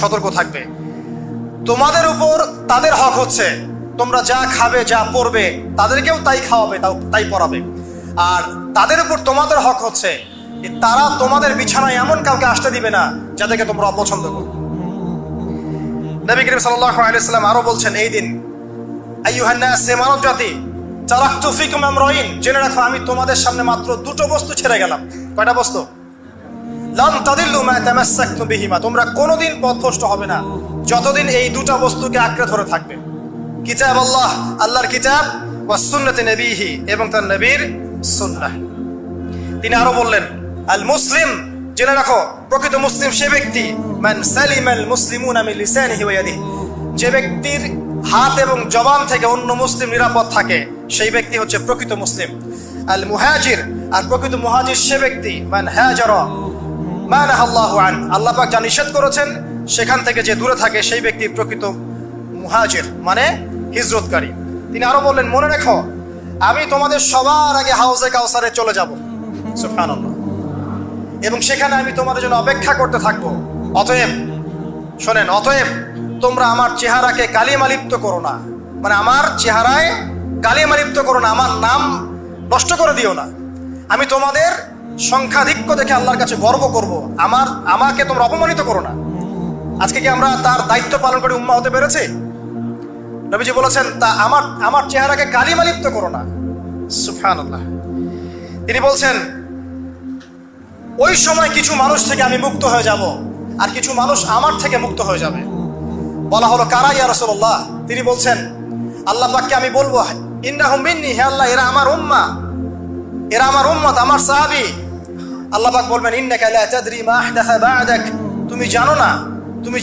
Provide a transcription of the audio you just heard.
সতর্ক থাকবে। তোমাদের উপর তাদের হক হচ্ছে তোমরা যা খাবে যা পরবে তাদেরকেও তাই খাওয়াবে তাই পরাবে, আর তাদের উপর তোমাদের হক হচ্ছে তারা তোমাদের বিছানায় এমন কাউকে আসতে দিবে না যাদেরকে তোমরা অপছন্দ করো। নবী করিম সাল্লাল্লাহু আলাইহি ওয়াসাল্লাম আরো বলছেন, এই দিন আইয়ুহান নাস, মানব জাতি, তারাকতু ফিকুম আমরাইন, জেনে রাখো আমি তোমাদের সামনে মাত্র দুটো বস্তু ছেড়ে গেলাম। কয়টা বস্তু? লাম তাদিল্লু মা তামাসসাকতুম বিহিমা, তোমরা কোনোদিন পথভ্রষ্ট হবে না যতদিন এই দুটো বস্তুকে আঁকড়ে ধরে থাকবে। কিতাব আল্লাহ, আল্লাহর কিতাব, ওয়া সুন্নতি নবীহি, এবং তার নবীর সুন্নাহ। তিনি আরো বললেন, আল মুসলিম, জেনে রাখো প্রকৃত মুসলিম সে ব্যক্তি মান সালিমাল মুসলিমুনা মিন লিসানিহি ওয়া ইয়াদিহি, যে ব্যক্তির হাত এবং জবান থেকে অন্য মুসলিম নিরাপদ থাকে সেই ব্যক্তি হচ্ছে প্রকৃত মুসলিম। আল মুহাজির, আর প্রকৃত মুহাজির সে ব্যক্তি মান হাজারা মা নাহাল্লাহু আন, আল্লাহ পাক যা নিষেধ করেছেন সেখান থেকে যে দূরে থাকে সেই ব্যক্তি প্রকৃত মুহাজির, মানে হিজরতকারী। তিনি আরো বললেন, মনে রেখো আমি তোমাদের সবার আগে হাউজে কাউসারে চলে যাব, সুবহানাল্লাহ, এবং সেখানে আমি তোমাদের জন্য অপেক্ষা করতে থাকবো। অতএব শোনেন, অতএব তোমরা আমার চেহারাকে কালিমালিপ্ত করো না, মানে আমার চেহারায় কালিমালিপ্ত করো না, আমার নাম নষ্ট করে দিও না। আমি তোমাদের সংখ্যাধিক্য দেখে আল্লাহর কাছে গর্ব করব, আমাকে তোমরা অপমানিত করো না। আজকে কি আমরা তার দায়িত্ব পালন করে উম্মাহ হতে পেরেছি? নবীজি বলেছেন, তা আমার চেহারাকে কালিমালিপ্ত করো না, সুবহানাল্লাহ। তিনি বলছেন, ওই সময় কিছু মানুষ থেকে আমি মুক্ত হয়ে যাব, আর কিছু মানুষ আমার থেকে মুক্ত হয়ে যাবে। বলা হলো, কারা ইয়া রাসূলুল্লাহ? তিনি বলছেন, আল্লাহ পাককে আমি বলবো, ইন্নাহুম মিন্নি, হে আল্লাহ এরা আমার উম্মাহ, এরা আমার উম্মত, আমার সাহাবী। আল্লাহ পাক বলবেন, ইন্নাকা লা তাদরি মা আহদাসা বা'দাক, তুমি জানো না, তুমি